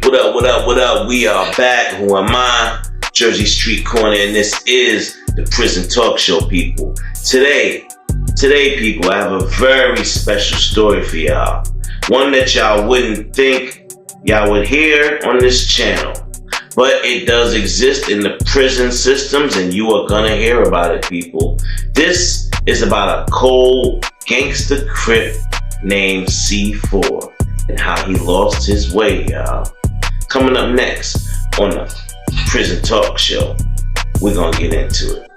What up, what up, what up? We are back. Who am I? Jersey Street Corner, and this is the Prison Talk Show, people. Today, people, I have a very special story for y'all. One that y'all wouldn't think y'all would hear on this channel. But it does exist in the prison systems, and you are gonna hear about it, people. This is about a cold gangster Crip named C4 and how he lost his way, y'all. Coming up next on the Prison Talk Show, we're gonna get into it.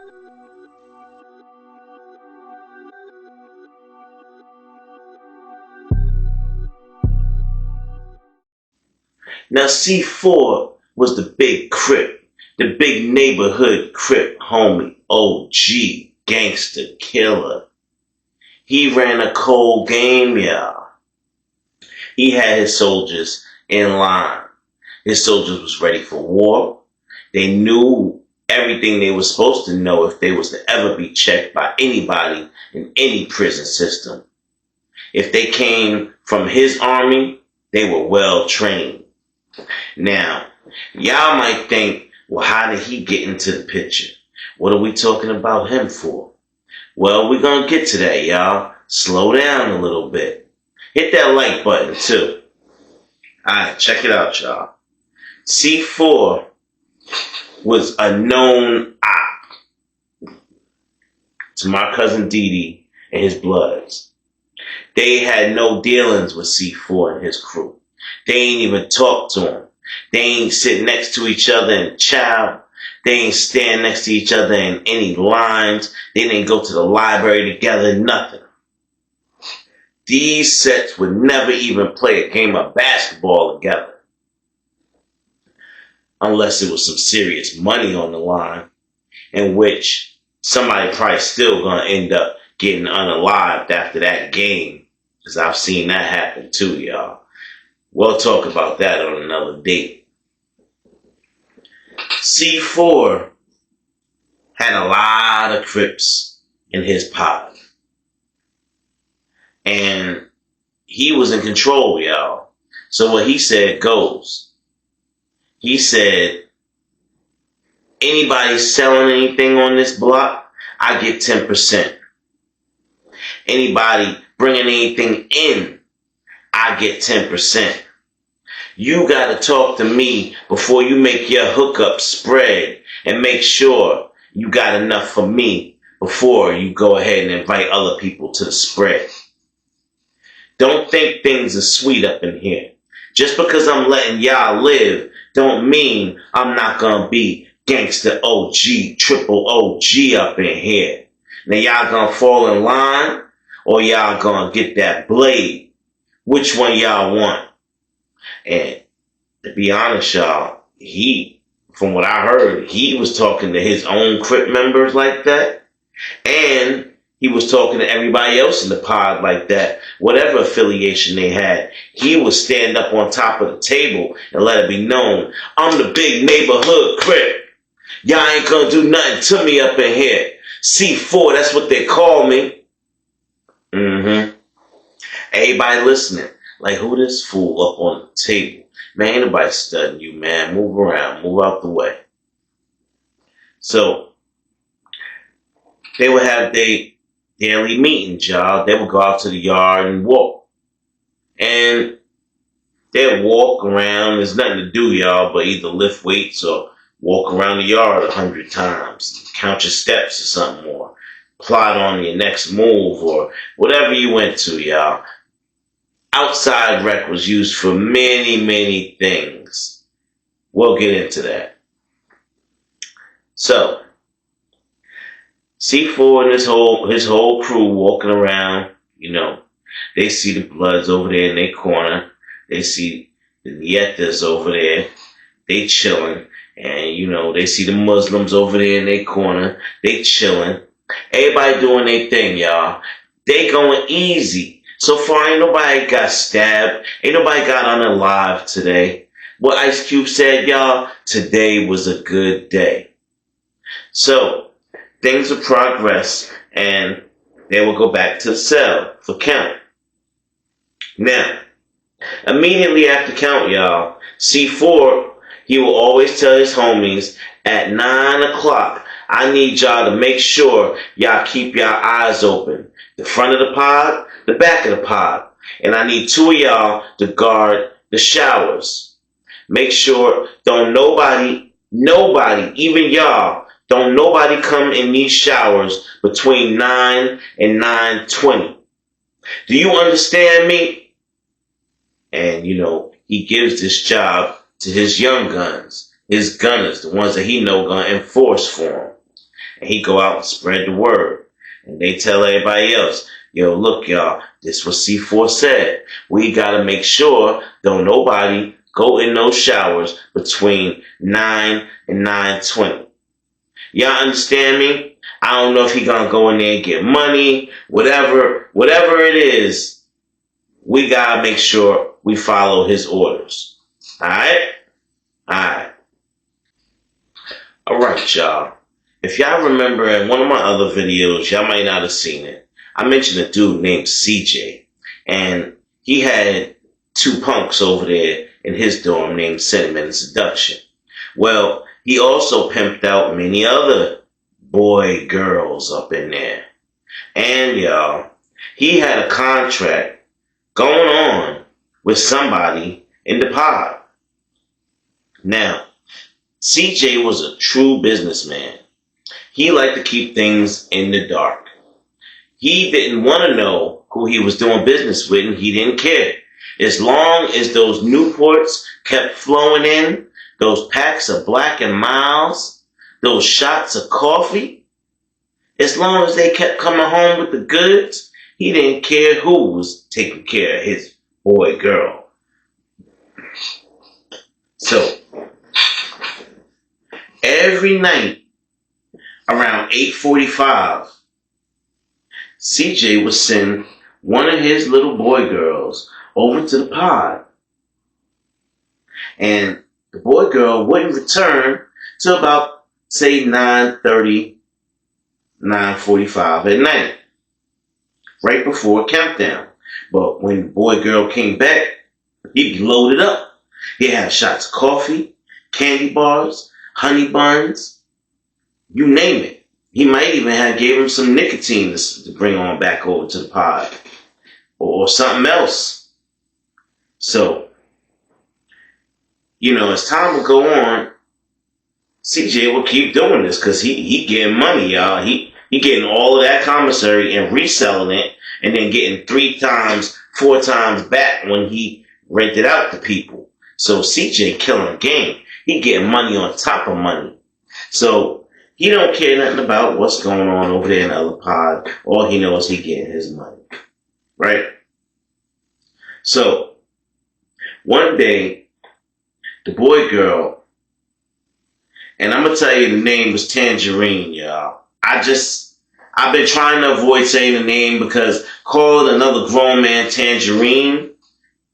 Now, C4 was the big Crip, the big neighborhood Crip homie, OG, gangster, killer. He ran a cold game, y'all. He had his soldiers in line. His soldiers was ready for war. They knew everything they were supposed to know if they was to ever be checked by anybody in any prison system. If they came from his army, they were well trained. Now, y'all might think, well, how did he get into the picture? What are we talking about him for? Well, we're going to get to that, y'all. Slow down a little bit. Hit that like button, too. Alright, check it out, y'all. C4 was a known op to my cousin Didi and his Bloods. They had no dealings with C4 and his crew. They ain't even talk to him. They ain't sit next to each other and chow. They ain't stand next to each other in any lines. They didn't go to the library together, nothing. These sets would never even play a game of basketball together. Unless it was some serious money on the line, in which somebody probably still gonna end up getting unalived after that game. Because I've seen that happen too, y'all. We'll talk about that on another date. C4 had a lot of Crips in his pod. And he was in control, y'all. So what he said goes. He said, anybody selling anything on this block, I get 10%. Anybody bringing anything in, I get 10%. You got to talk to me before you make your hookup spread and make sure you got enough for me before you go ahead and invite other people to the spread. Don't think things are sweet up in here. Just because I'm letting y'all live don't mean I'm not going to be gangster OG, triple OG up in here. Now y'all going to fall in line or y'all going to get that blade? Which one y'all want? And to be honest, y'all, from what I heard, he was talking to his own Crip members like that. And he was talking to everybody else in the pod like that. Whatever affiliation they had, he would stand up on top of the table and let it be known, I'm the big neighborhood Crip. Y'all ain't gonna do nothing to me up in here. C4, that's what they call me. Everybody listening, like, who this fool up on the table? Man, ain't nobody studying you, man. Move around, move out the way. So, they would have their daily meetings, y'all. They would go out to the yard and walk. And they'd walk around. There's nothing to do, y'all, but either lift weights or walk around the yard 100 times. Count your steps or something, or plot on your next move, or whatever you went to, y'all. Outside rec was used for many, many things. We'll get into that. So, C4 and his whole crew walking around, you know, they see the Bloods over there in their corner. They see the Nietas over there. They chilling. And, you know, they see the Muslims over there in their corner. They chilling. Everybody doing their thing, y'all. They going easy. So far, ain't nobody got stabbed. Ain't nobody got unalive today. What Ice Cube said, y'all, today was a good day. So, things will progress, and they will go back to the cell for count. Now, Immediately after count, y'all, C4, he will always tell his homies at 9 o'clock, I need y'all to make sure y'all keep y'all eyes open. The front of the pod, the back of the pod. And I need two of y'all to guard the showers. Make sure don't nobody, even y'all, don't nobody come in these showers between 9 and 9:20. Do you understand me? And, he gives this job to his young guns, his gunners, the ones that he know gonna enforce for him. And he go out and spread the word. And they tell everybody else, yo, look, y'all, this what C4 said. We gotta make sure don't nobody go in those showers between 9 and 9:20. Y'all understand me? I don't know if he gonna go in there and get money, whatever it is, we gotta make sure we follow his orders. Alright? Alright. Alright, y'all. If y'all remember in one of my other videos, y'all might not have seen it. I mentioned a dude named CJ. And he had two punks over there in his dorm named Sentiment and Seduction. Well, he also pimped out many other girls up in there. And y'all, he had a contract going on with somebody in the pod. Now, CJ was a true businessman. He liked to keep things in the dark. He didn't want to know who he was doing business with, and he didn't care. As long as those Newports kept flowing in, those packs of Black and Miles, those shots of coffee, as long as they kept coming home with the goods, he didn't care who was taking care of his girl. So, every night around 8:45, CJ would send one of his little boy girls over to the pod. And the boy girl wouldn't return till about, say, 9:30, 9:45 at night, right before countdown. But when the boy girl came back, he'd be loaded up. He'd have shots of coffee, candy bars, honey buns, you name it. He might even have gave him some nicotine to bring on back over to the pod, or something else. So, as time would go on, CJ would keep doing this because he getting money, y'all. He getting all of that commissary and reselling it, and then getting 3 times, 4 times back when he rented out to people. So CJ killing game. He getting money on top of money. So he don't care nothing about what's going on over there in the other pod. All he knows he getting his money. Right? So one day, the boy girl, and I'm going to tell you the name was Tangerine, y'all. I've been trying to avoid saying the name because calling another grown man Tangerine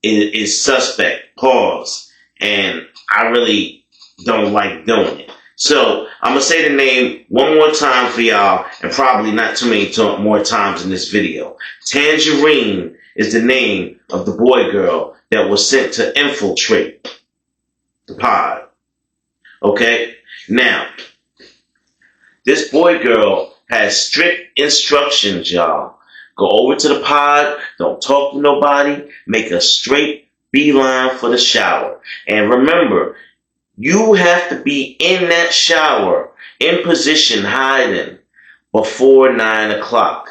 is suspect. Pause. And I really don't like doing it. So I'm going to say the name one more time for y'all, and probably not too many more times in this video. Tangerine is the name of the boy girl that was sent to infiltrate the pod. Okay? Now, this boy girl has strict instructions, y'all. Go over to the pod, don't talk to nobody, make a straight beeline for the shower. And remember, you have to be in that shower, in position, hiding, before 9 o'clock.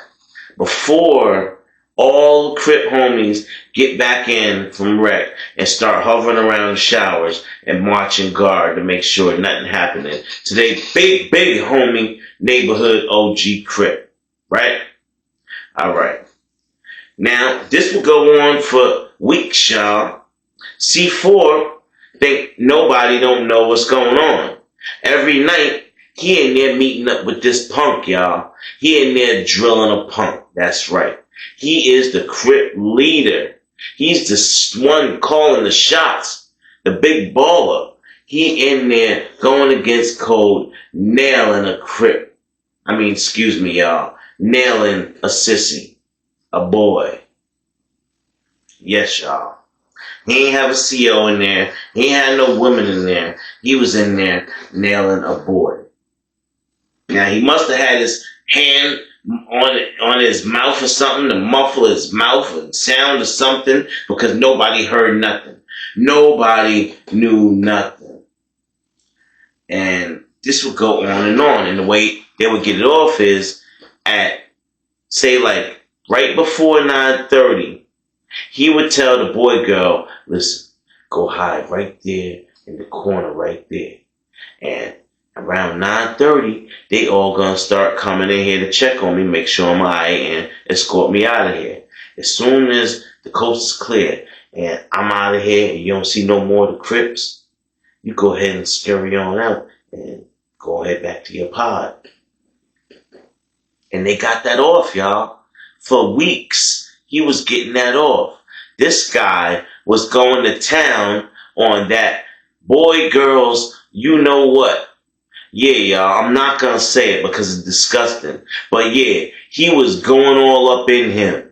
Before all the Crip homies get back in from rec and start hovering around the showers and marching guard to make sure nothing happening to they big homie neighborhood OG Crip. Right? Alright. Now, this will go on for weeks, y'all. C4 think nobody don't know what's going on. Every night, he in there meeting up with this punk, y'all. He in there drilling a punk. That's right. He is the Crip leader. He's the one calling the shots. The big baller. He in there going against code, nailing a Crip. Excuse me, y'all. Nailing a sissy. A boy. Yes, y'all. He ain't have a CO in there. He ain't had no women in there. He was in there nailing a boy. Now, he must have had his hand on his mouth or something to muffle his mouth or sound or something, because nobody heard nothing. Nobody knew nothing. And this would go on. And the way they would get it off is at, say, like right before 9:30, he would tell the boy girl, listen, go hide right there in the corner right there. And around 9:30, they all gonna start coming in here to check on me, make sure I'm alright, and escort me out of here. As soon as the coast is clear and I'm out of here and you don't see no more of the Crips, you go ahead and scurry on out and go ahead back to your pod. And they got that off, y'all. For weeks, he was getting that off. This guy was going to town on that boy, girls, you know what. Yeah, y'all, I'm not going to say it because it's disgusting. But yeah, he was going all up in him.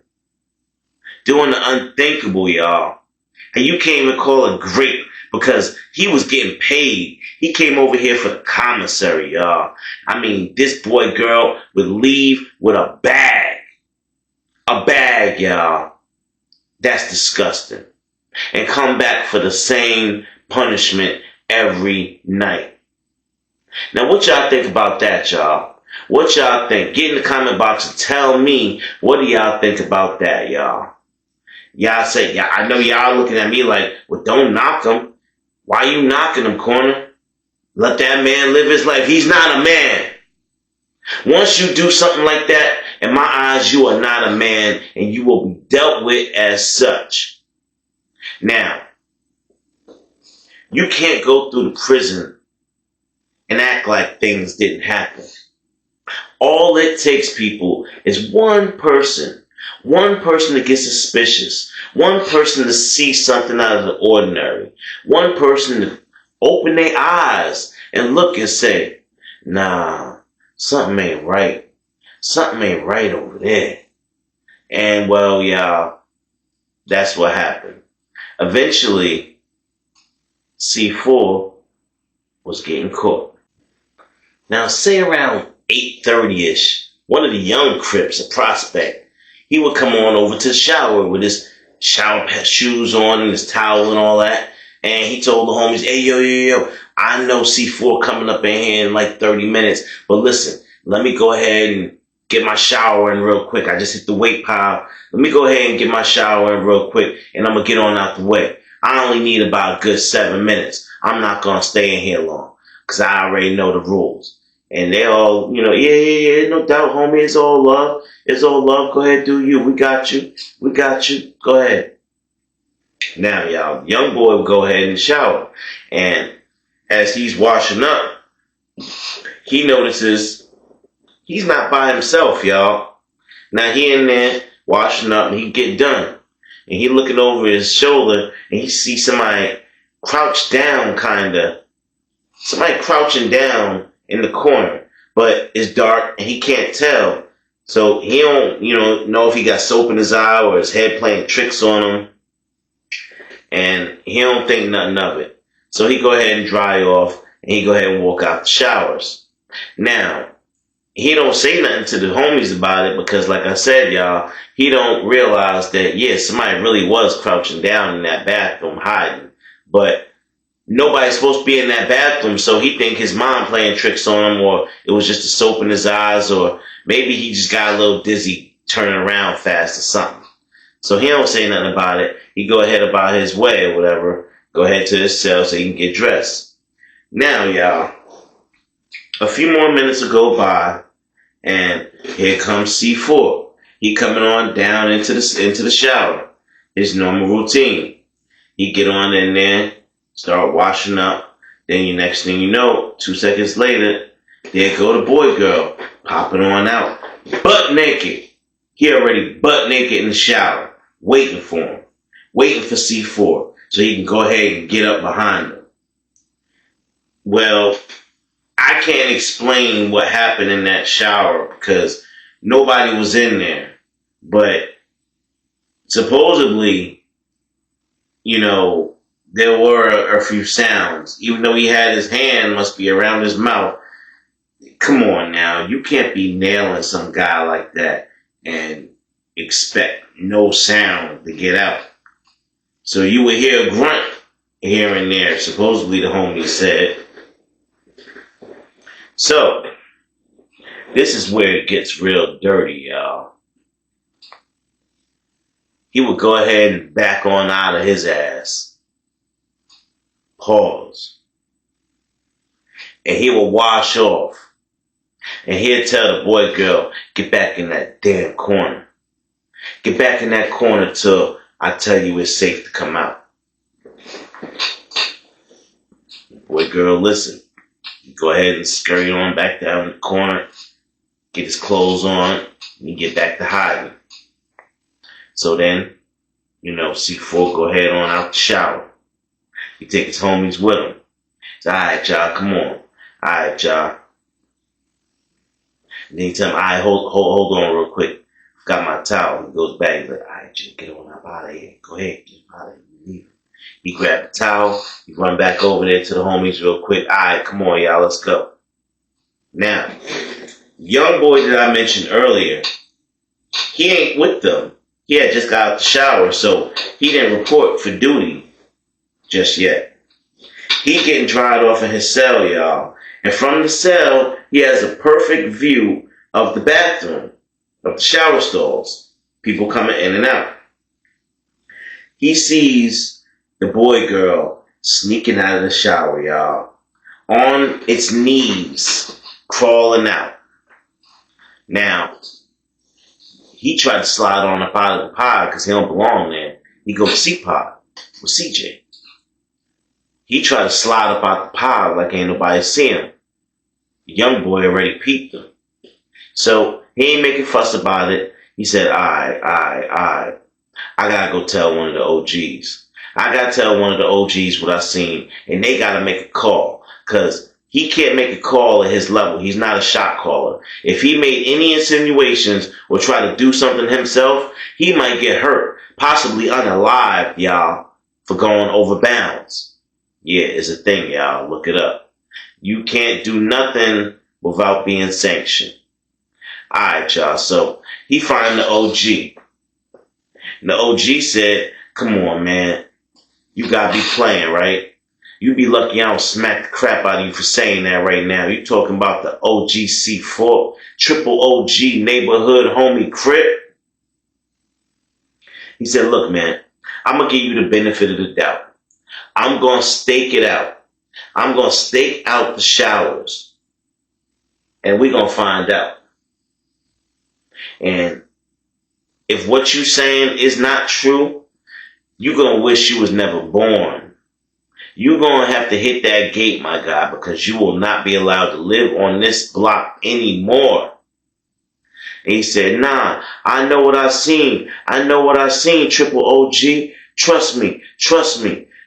Doing the unthinkable, y'all. And you can't even call it great because he was getting paid. He came over here for the commissary, y'all. I mean, this boy girl would leave with a bag. A bag, y'all. That's disgusting. And come back for the same punishment every night. Now, what y'all think about that, y'all? What y'all think? Get in the comment box and tell me, what do y'all think about that, y'all? Y'all say, yeah, I know y'all looking at me like, well, don't knock him. Why you knocking him, Corner? Let that man live his life. He's not a man. Once you do something like that, in my eyes, you are not a man, and you will be dealt with as such. Now, you can't go through the prison and act like things didn't happen. All it takes, people, is one person to get suspicious, one person to see something out of the ordinary, one person to open their eyes and look and say, nah, something ain't right. Something ain't right over there. And well, y'all, that's what happened. Eventually, C4 was getting caught. Now, say around 8:30-ish, one of the young Crips, a prospect, he would come on over to the shower with his shower shoes on and his towel and all that. And he told the homies, hey, yo, I know C4 coming up in here in like 30 minutes. But listen, let me go ahead and get my shower in real quick. I just hit the weight pile. Let me go ahead and get my shower in real quick, and I'm going to get on out the way. I only need about a good 7 minutes. I'm not going to stay in here long because I already know the rules. And they all, yeah, no doubt, homie. It's all love. It's all love. Go ahead, do you. We got you. Go ahead. Now, y'all, young boy will go ahead and shower. And as he's washing up, he notices he's not by himself, y'all. Now, he in there washing up, and he get done. And he looking over his shoulder, and he sees somebody crouched down, kind of. Somebody crouching down in the corner. But it's dark, and he can't tell. So he don't, know if he got soap in his eye or his head playing tricks on him. And he don't think nothing of it. So he go ahead and dry off, and he go ahead and walk out the showers. Now, he don't say nothing to the homies about it because, like I said, y'all, he don't realize that, yeah, somebody really was crouching down in that bathroom hiding. But nobody's supposed to be in that bathroom, so he think his mom playing tricks on him, or it was just the soap in his eyes, or maybe he just got a little dizzy turning around fast or something. So he don't say nothing about it. He go ahead about his way or whatever. Go ahead to his cell so he can get dressed. Now, y'all, a few more minutes will go by, and here comes C4. He coming on down into the shower. His normal routine. He get on in there, start washing up. Then the next thing you know, 2 seconds later, there go the boy girl popping on out, butt naked. He already butt naked in the shower, waiting for him, waiting for C4 so he can go ahead and get up behind him. Well, I can't explain what happened in that shower because nobody was in there. But supposedly, you know, there were a few sounds. Even though he had his hand must be around his mouth. Come on now, you can't be nailing some guy like that and expect no sound to get out. So you would hear a grunt here and there, supposedly the homie said. So, this is where it gets real dirty, y'all. He would go ahead and back on out of his ass. Pause. And he would wash off. And he'd tell the boy girl, get back in that damn corner. Get back in that corner till I tell you it's safe to come out. Boy girl, listen. Go ahead and scurry on back down the corner. Get his clothes on. And get back to hiding. So then, C4 go ahead on out the shower. He take his homies with him. He said, alright, y'all, come on. Alright, y'all. And then he tell him, alright, hold on real quick. Got my towel. He goes back. He's like, alright, Jim, get on up out of here. Go ahead, get out of here. He grabbed the towel. He run back over there to the homies real quick. Alright, come on, y'all, let's go. Now, young boy that I mentioned earlier, he ain't with them. He had just got out the shower, so he didn't report for duty just yet. He getting dried off in his cell, y'all. And from the cell, he has a perfect view of the bathroom, of the shower stalls. People coming in and out. He sees the boy girl sneaking out of the shower, y'all. On its knees, crawling out. Now, he tried to slide on up out of the pod because he don't belong there. He go to C-pod with CJ. He tried to slide up out the pod like ain't nobody see him. The young boy already peeped him. So he ain't making fuss about it. He said, alright. I gotta go tell one of the OGs. I gotta tell one of the OGs what I seen. And they gotta make a call. Because he can't make a call at his level. He's not a shot caller. If he made any insinuations or try to do something himself, he might get hurt. Possibly unalived, y'all, for going over bounds. Yeah, it's a thing, y'all. Look it up. You can't do nothing without being sanctioned. Alright, y'all. So he find the OG. And the OG said, come on, man. You gotta be playing, right? You be lucky I don't smack the crap out of you for saying that right now. You talking about the OGC4, triple OG neighborhood homie Crip. He said, look, man, I'm going to give you the benefit of the doubt. I'm going to stake it out. I'm going to stake out the showers. And we're going to find out. And if what you saying is not true, you're going to wish you was never born. You're going to have to hit that gate, my guy, because you will not be allowed to live on this block anymore. And he said, nah, I know what I seen. I know what I seen, triple OG. Trust me.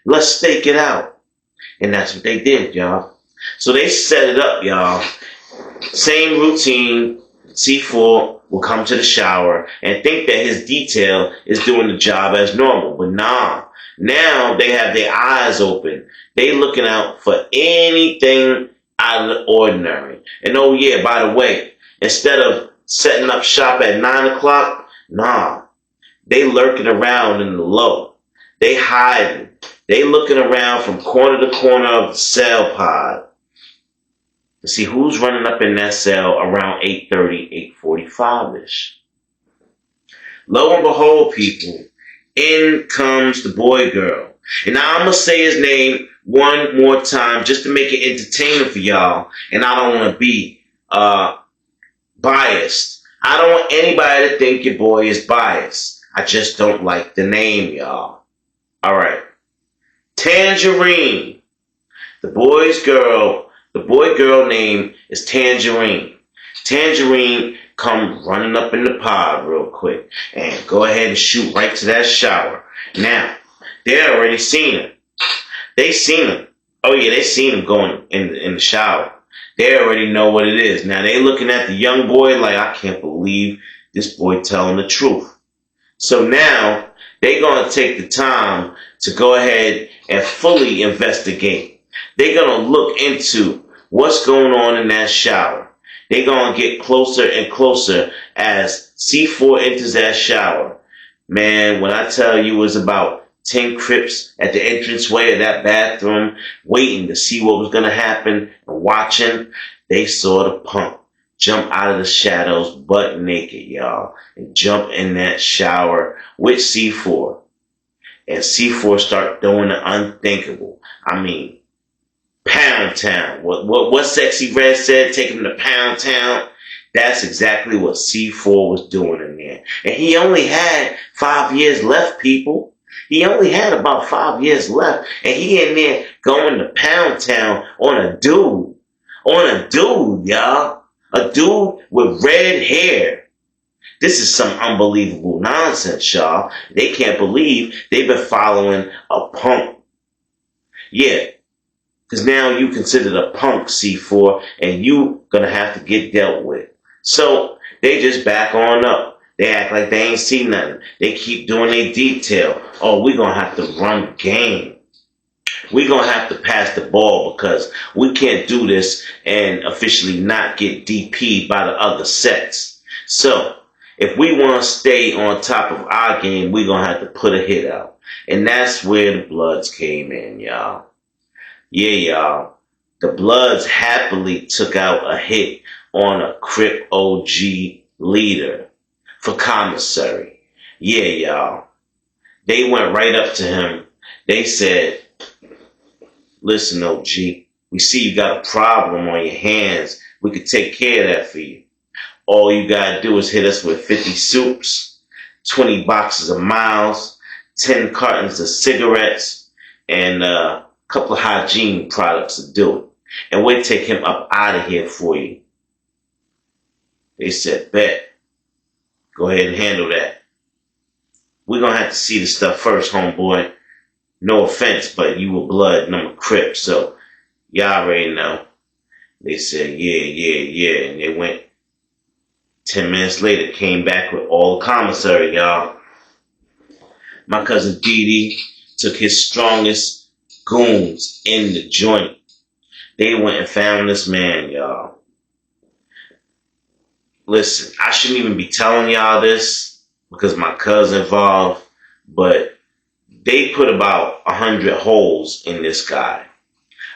Let's stake it out. And that's what they did, y'all. So they set it up, y'all. Same routine. C4 will come to the shower and think that his detail is doing the job as normal. But nah. Now they have their eyes open. They looking out for anything out of the ordinary. And oh yeah, by the way, instead of setting up shop at 9 o'clock, nah. They lurking around in the low. They hiding. They looking around from corner to corner of the cell pod to see who's running up in that cell around 8:30, 8:45-ish. Lo and behold, people, in comes the boy girl. And now I'm going to say his name one more time just to make it entertaining for y'all. And I don't want to be biased. I don't want anybody to think your boy is biased. I just don't like the name, y'all. All right. Tangerine. The boy girl name is Tangerine. Tangerine come running up in the pod real quick and go ahead and shoot right to that shower. Now, they already seen him. They seen him. Oh yeah, they seen him going in the shower. They already know what it is. Now they looking at the young boy like, I can't believe this boy telling the truth. So now They're going to take the time to go ahead and fully investigate. They're going to look into what's going on in that shower. They're going to get closer and closer as C4 enters that shower. Man, when I tell you it was about 10 Crips at the entranceway of that bathroom, waiting to see what was going to happen and watching, they saw the punk jump out of the shadows butt naked, y'all, and jump in that shower with C4. And C4 start doing the unthinkable. I mean, Pound Town. What Sexy Red said, take him to Pound Town. That's exactly what C4 was doing in there. And he only had 5 years left, people. He only had about 5 years left. And he in there going to Pound Town on a dude. On a dude, y'all. A dude with red hair. This is some unbelievable nonsense, y'all. They can't believe they've been following a punk. Yeah. Because now you considered a punk, C4, and you gonna have to get dealt with. So they just back on up. They act like they ain't seen nothing. They keep doing their detail. Oh, we gonna have to run game. We gonna have to pass the ball because we can't do this and officially not get DP'd by the other sets. So if we want to stay on top of our game, we gonna have to put a hit out. And that's where the Bloods came in, y'all. Yeah, y'all. The Bloods happily took out a hit on a Crip OG leader for commissary. Yeah, y'all. They went right up to him. They said, listen, OG, we see you got a problem on your hands. We could take care of that for you. All you gotta do is hit us with 50 soups, 20 boxes of miles, 10 cartons of cigarettes, and a couple of hygiene products to do it. And we'll take him up out of here for you. They said, bet. Go ahead and handle that. We're gonna have to see the stuff first, homeboy. No offense, but you were Blood and I'm a Crip, so y'all already know. They said, yeah. And they went 10 minutes later, came back with all the commissary, y'all. My cousin Dee took his strongest goons in the joint. They went and found this man, y'all. Listen, I shouldn't even be telling y'all this because my cousin involved, but they put about 100 holes in this guy.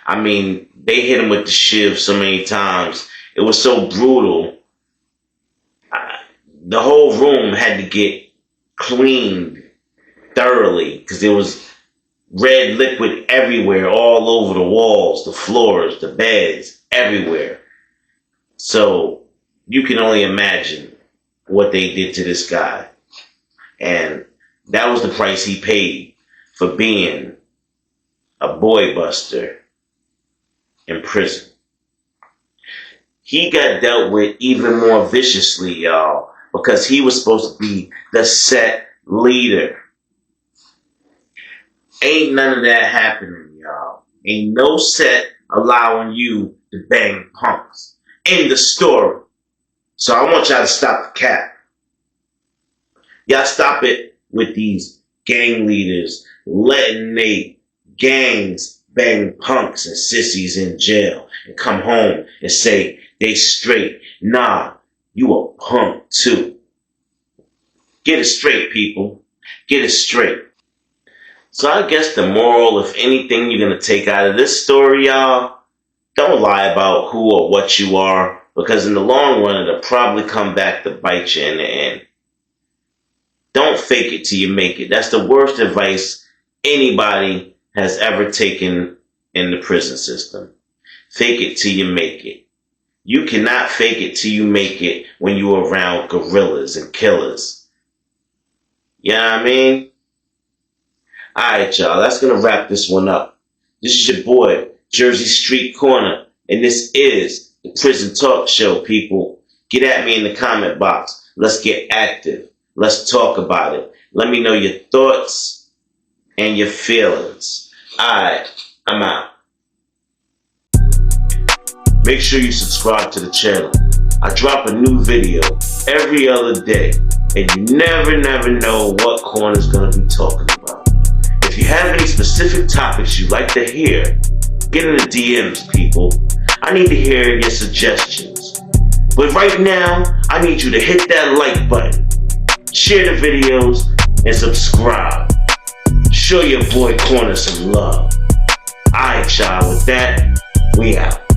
I mean, they hit him with the shiv so many times. It was so brutal. The whole room had to get cleaned thoroughly because there was red liquid everywhere, all over the walls, the floors, the beds, everywhere. So you can only imagine what they did to this guy. And that was the price he paid for being a boy buster in prison. He got dealt with even more viciously, y'all, because he was supposed to be the set leader. Ain't none of that happening, y'all. Ain't no set allowing you to bang punks. End the story. So I want y'all to stop the cap. Y'all stop it with these gang leaders letting they gangs bang punks and sissies in jail and come home and say they straight. Nah, you a punk too. Get it straight, people. Get it straight. So I guess the moral, if anything, you're going to take out of this story, y'all, don't lie about who or what you are, because in the long run, it'll probably come back to bite you in the end. Don't fake it till you make it. That's the worst advice anybody has ever taken in the prison system. Fake it till you make it. You cannot fake it till you make it when you're around gorillas and killers. You know what I mean? Alright, y'all, that's going to wrap this one up. This is your boy, Jersey Street Corner, and this is the Prison Talk Show, people. Get at me in the comment box. Let's get active. Let's talk about it. Let me know your thoughts and your feelings. Alright, I'm out. Make sure you subscribe to the channel. I drop a new video every other day. And you never know what corner's gonna be talking about. If you have any specific topics you'd like to hear, get in the DMs, people. I need to hear your suggestions. But right now, I need you to hit that like button, share the videos, and subscribe. Show your boy Corner some love. Alright, y'all, with that, we out.